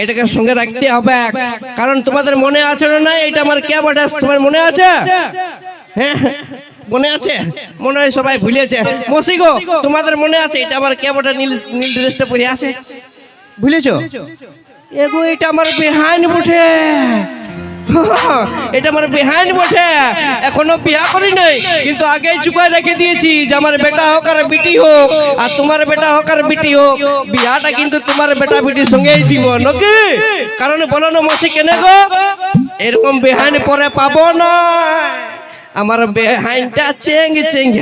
এটাকে সঙ্গে রাখতে হবে, কারণ তোমাদের মনে আছে না এটা আমার কে বটে, তোমার মনে আছে? হ্যাঁ মনে আছে, মনে হয় সবাই ভুলেছে। মসি গো তোমাদের মনে আছে এটা আমার কে বটে, নীল নীল ড্রেসটা পরে আছে, ভুলেছো? এগো এটা আমার বেহান বটে, এটা আমার বেহান বটে, এখনো বিয়া করি নাই, কিন্তু আগেই চুকায় রেখে দিয়েছি যে আমার বেটা হোক আর বিটি হোক, আর তোমার বেটা হোক আর বিটি হোক, বিয়াটা কিন্তু তোমার বেটা বিটির সঙ্গেই দিব নাকি? কারণ বলো না মসি কেন গো, এরকম বেহান পরে পাবো না, আমার বেহাইনটা চেঙ্গ চেঙ্গ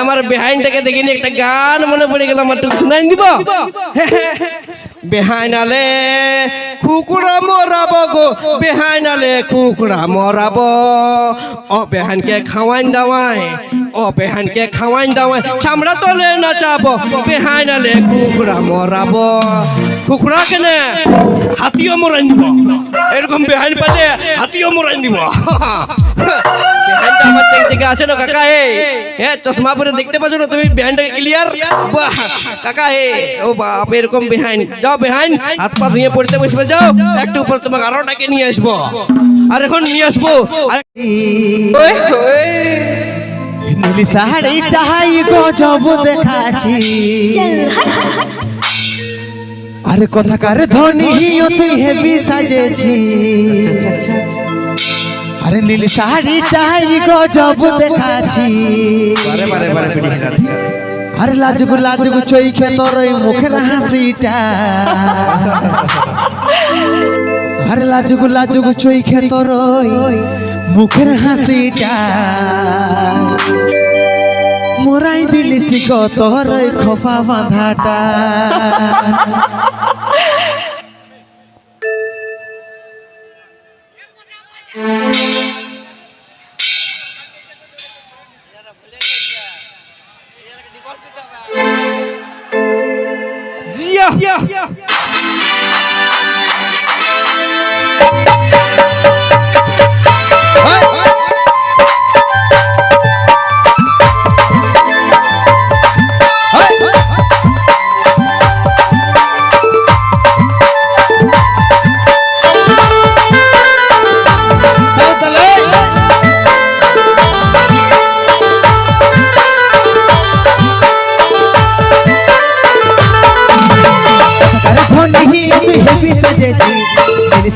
আমার বেহাইনটাকে দেখিনি একটা গান মনে পড়ে গেল, আমার তুমি শুনাই দিব। বেহাইনালে কুকুরা মরাব গো, বেহাইনালে কুকুরা মরাব, ও বেহানকে খাওয়াইন দাওয়াই, ও বেহানকে খাওয়াইন দাওয়াই, চামড়া তলে নাচাব, বেহাইনালে কুকুরা মরাব। কুকুরা কেনে হাতিও মরাই দিব, এরকম বেহাইন পালে হাতিও মরাই দিব। বেহাইনটা আমার চেঙ্গে আছে না কাকা? হে চশমা পরে দেখতে পাচ্ছ না তুমি বেহাইনটাকে ক্লিয়ার? বাহ কাকা হে, ও বাপ এরকম বেহাইন। যাও বেহাইন হাত পা ধুয়ে পড়তে বসবে, যাও একটু উপর তোমাকে আরো ডাকে নিয়ে আসবো, আর এখন নিয়ে আসবো। নীল শাড়িটাই গজব দেখাছি, আরে কথাকার ধনী তুই হেবি সাজেছি, আরে নীল শাড়িটাই গজব দেখাছি, আরে লাজুক লাজুক চোখে তোর মুখের হাসিটা, আরে লাজুক লাজুক চোখে তোর মুখের হাসিটা, মোরাই দিলিস গো তোর খোপা বাঁধাটা। জিয়া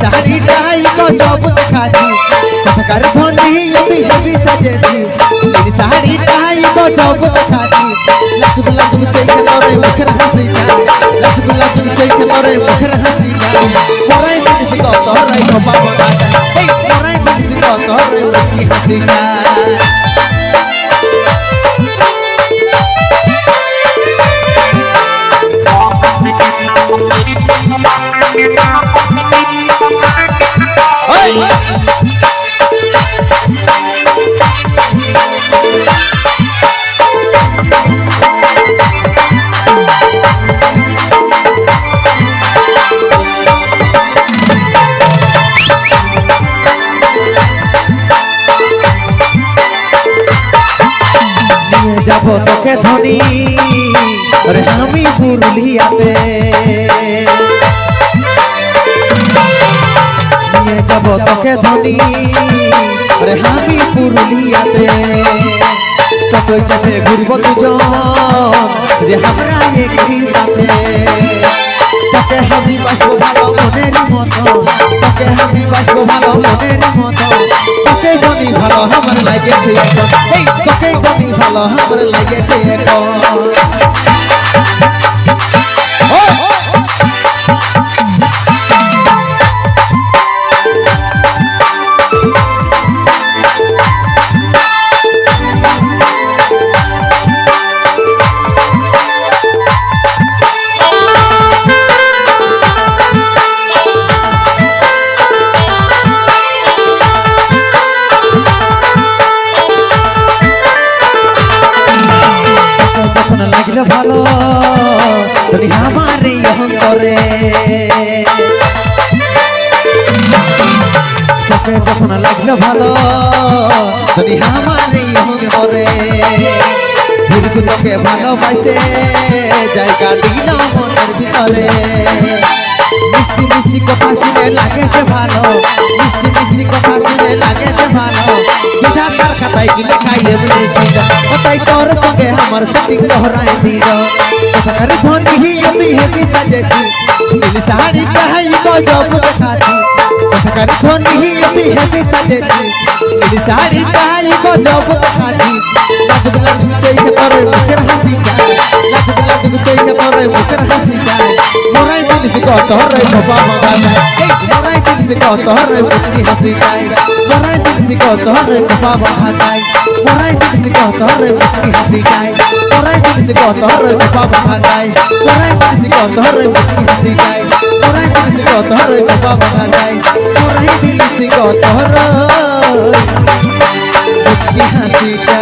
শাড়িটাই গজব দেখাছি, কথাকার ধনী তুই হেবি সাজেছিস, শাড়িটাই গজব দেখাছি, লাজুক লাজুক চোখে তোর মুখের হাসিটা, লাজুক লাজুক চোখে তোর মুখের হাসিটা, মোরাই দিলিস গো তোর খোপা বাঁধাটা, এই মোরাই দিলিস গো তোর মুচকি হাসিটা। যাব তোকে ধনী আরে আমি পুরুলিয়াতে, নিয়ে যাব তোকে ধনী আরে আমি পুরুলিয়াতে, কতই চাপে ঘুরবো দুজন যে আমরা একই সাথে, তোকে আমি বাসবো ভালো মনের মতো, তোকে আমি বাসবো ভালো মনের মতো, তোকে ধনী ভালো আমার লাগেছে এখন, এই তোকে ধনী ভালো আমার লাগেছে এখন। লাগলো ভালো তুমি আমার এই অন্তরে, তোকে যখন লাগলো ভালো তুমি আমার এই অন্তরে, তোকে ভালোবাসে জায়গা দিলাম মনের ভিতরে। মিষ্টি মিষ্টি কথা শুনে লাগে যে ভালো মিষ্টি মিষ্টি কথা শুনে লাগে যে ভালো বিধাতার খাতায় কি লেখাই এমনিছিল তাই তোর সঙ্গে আমার সেটিং দহরাই দিল কথার ধনী হিয়তি হেবি সাজেছি নীল শাড়ি পহাই গজব দেখাছি কথার ধনী হিয়তি হেবি সাজেছি নীল শাড়ি পহাই গজব দেখাছি লাজগুলা চোখে তোর মুখের হাসি যায় লাজগুলা চোখে তোর মুখের হাসি যায় মোরাই দিন কত রে বাবা মাগা যায় এই মোরাই দিন কত রে মুচকি হাসি যায় মোরাই দিন কত রে বাবা মাগা যায় মোরাই দিন কত রে মুচকি হাসি যায় মোরাই দিন কত রে বাবা মাগা যায় মোরাই দিন কত রে মুচকি হাসি যায় মোরাই দিন কত রে বাবা মাগা যায় মোরাই দিন কত রে মুচকি হাসি যায়